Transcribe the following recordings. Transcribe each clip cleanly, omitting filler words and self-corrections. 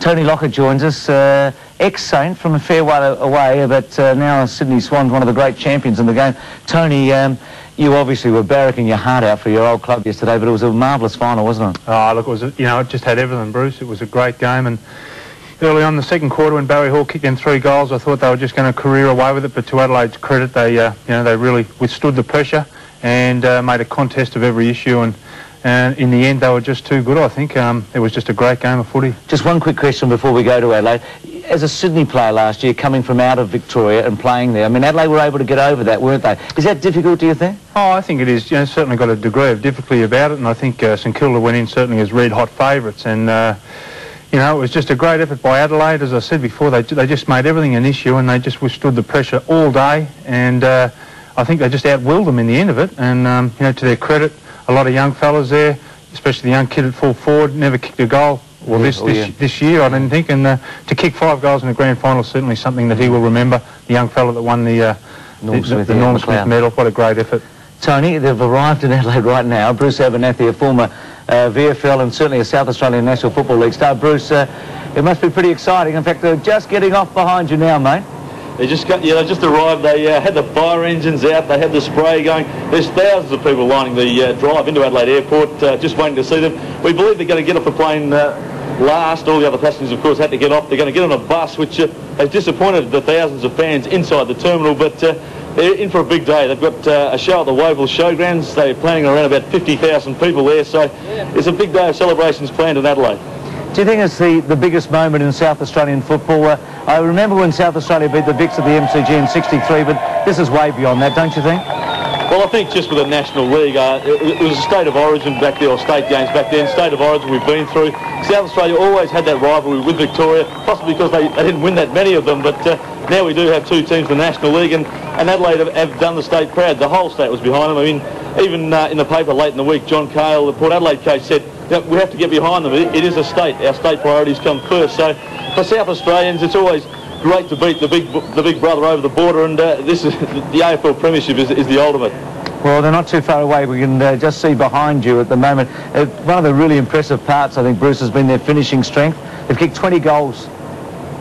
Tony Lockett joins us, ex-Saint from a fair way away, but now Sydney Swans, one of the great champions in the game. Tony, you obviously were barracking your heart out for your old club yesterday, but it was a marvellous final, wasn't it? Oh, look, it was, it just had everything, Bruce. It was a great game, and early on in the second quarter when Barry Hall kicked in 3 goals, I thought they were just going to career away with it, but to Adelaide's credit, they, they really withstood the pressure and made a contest of every issue, and in the end, they were just too good, I think. It was just a great game of footy. Just one quick question before we go to Adelaide. As a Sydney player last year, coming from out of Victoria and playing there, I mean, Adelaide were able to get over that, weren't they? Is that difficult, do you think? Oh, I think it is. Certainly got a degree of difficulty about it, and I think St Kilda went in certainly as red-hot favourites, and it was just a great effort by Adelaide. As I said before, they just made everything an issue, and they just withstood the pressure all day, and I think they just out-willed them in the end of it, and to their credit, a lot of young fellas there, especially the young kid at full forward, never kicked a goal. Well, this year, I didn't think, and to kick 5 goals in the grand final is certainly something that he will remember. The young fella that won the Norm Smith medal. What a great effort. Tony, they've arrived in Adelaide right now. Bruce Abernathy, a former VFL and certainly a South Australian National Football League star. Bruce, it must be pretty exciting. In fact, they're just getting off behind you now, mate. They just arrived. They had the fire engines out. They had the spray going. There's thousands of people lining the drive into Adelaide Airport, just waiting to see them. We believe they're going to get off the plane last. All the other passengers, of course, had to get off. They're going to get on a bus, which has disappointed the thousands of fans inside the terminal. But they're in for a big day. They've got a show at the Woval Showgrounds. They're planning around about 50,000 people there. So it's a big day of celebrations planned in Adelaide. Do you think it's the biggest moment in South Australian football? I remember when South Australia beat the Vicks at the MCG in '63, but this is way beyond that, don't you think? Well, I think just with the National League, it was a state of origin back there, or state games back then, state of origin we've been through. South Australia always had that rivalry with Victoria, possibly because they didn't win that many of them, but now we do have 2 teams in the National League, and Adelaide have done the state proud. The whole state was behind them. I mean, even in the paper late in the week, John Cale, the Port Adelaide coach, said, we have to get behind them. It is a state. Our state priorities come first. So for South Australians, it's always great to beat the big brother over the border, and this is the AFL Premiership is the ultimate. Well, they're not too far away. We can just see behind you at the moment. One of the really impressive parts, I think, Bruce, has been their finishing strength. They've kicked 20 goals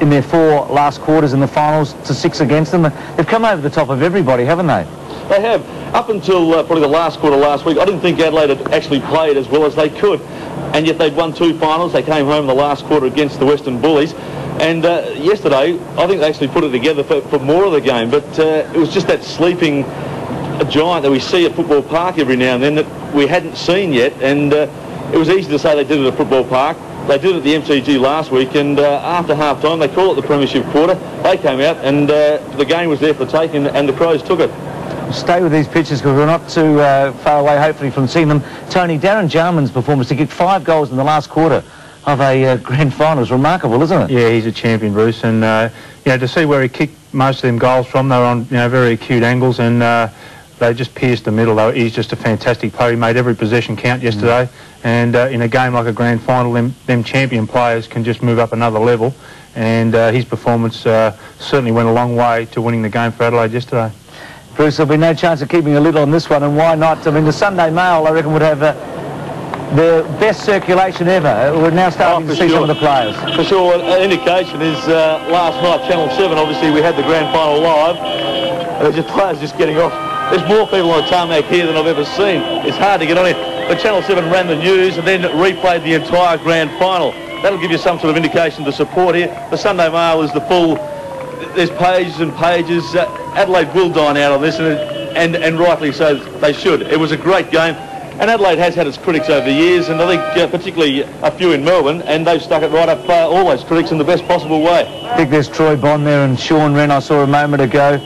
in their 4 last quarters in the finals to 6 against them. They've come over the top of everybody, haven't they? They have. Up until probably the last quarter last week, I didn't think Adelaide had actually played as well as they could. And yet they'd won 2 finals. They came home in the last quarter against the Western Bullies. And yesterday, I think they actually put it together for more of the game. But it was just that sleeping giant that we see at Football Park every now and then that we hadn't seen yet. And it was easy to say they did it at Football Park. They did it at the MCG last week, and after half-time, they call it the Premiership quarter. They came out, and the game was there for the taking, and the Crows took it. Stay with these pitches because we're not too far away, hopefully, from seeing them. Tony, Darren Jarman's performance to kick 5 goals in the last quarter of a grand final is remarkable, isn't it? Yeah, he's a champion, Bruce, and to see where he kicked most of them goals from, they were on very acute angles, and they just pierced the middle. He's just a fantastic player. He made every possession count yesterday, and in a game like a grand final, them champion players can just move up another level, and his performance certainly went a long way to winning the game for Adelaide yesterday. Bruce, there'll be no chance of keeping a lid on this one, and why not? I mean, the Sunday Mail, I reckon, would have the best circulation ever. We're now starting to see some of the players. For sure. An indication is last night, Channel 7, obviously, we had the grand final live. There's just players just getting off. There's more people on the tarmac here than I've ever seen. It's hard to get on here. But Channel 7 ran the news and then replayed the entire grand final. That'll give you some sort of indication of the support here. The Sunday Mail is the full... There's pages and pages. Adelaide will dine out on this, and rightly so, they should. It was a great game, and Adelaide has had its critics over the years, and I think particularly a few in Melbourne, and they've stuck it right up all those critics in the best possible way. I think there's Troy Bond there and Sean Wren I saw a moment ago,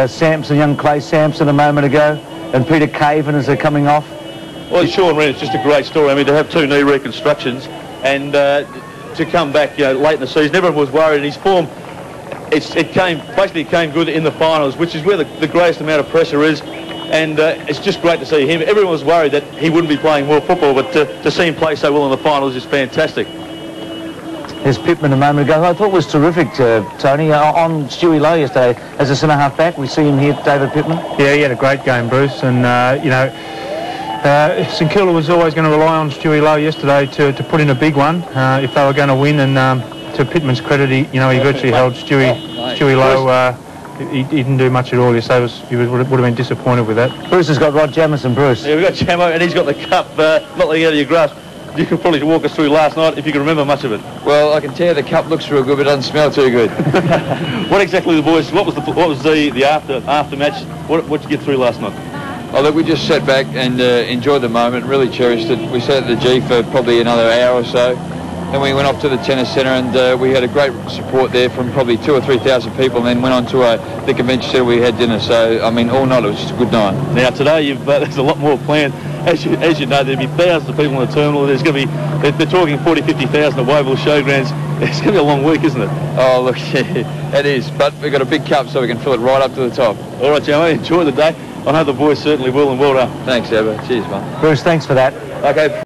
Sampson, young Clay Sampson a moment ago, and Peter Caven as they're coming off. Well, Sean Wren is just a great story. I mean, to have 2 knee reconstructions and to come back late in the season, everyone was worried, and his form... It came good in the finals, which is where the greatest amount of pressure is, and it's just great to see him. Everyone was worried that he wouldn't be playing more football, but to see him play so well in the finals is fantastic. There's Pittman a moment ago, I thought was terrific, Tony, on Stewie Lowe yesterday as a centre-half back. We see him here, David Pittman. Yeah, he had a great game, Bruce, and St Kilda was always going to rely on Stewie Lowe yesterday to put in a big one if they were going to win, and to Pittman's credit, he virtually held Stewie low. He didn't do much at all. You say he would have been disappointed with that. Bruce has got Rod Jamison, Bruce. Yeah, we've got Jamo, and he's got the cup, not letting out of your grasp. You can probably walk us through last night if you can remember much of it. Well, I can tell you the cup looks real good, but it doesn't smell too good. What exactly the boys? What was the after match? What did you get through last night? Oh, look, we just sat back and enjoyed the moment, really cherished it. We sat at the G for probably another hour or so. Then we went off to the tennis centre, and we had a great support there from probably 2,000 or 3,000 people, and then went on to the convention centre. We had dinner, so I mean, all night it was just a good night. Now today, there's a lot more planned. As you know, there'll be thousands of people in the terminal. There's going to be, they're talking 40,000, 50,000 at Wavell Showgrounds. It's going to be a long week, isn't it? Oh, look, yeah, it is. But we've got a big cup, so we can fill it right up to the top. All right, Joe, enjoy the day. I know the boys certainly will, and well done. Thanks, Abba. Cheers, mate. Bruce, thanks for that. Okay.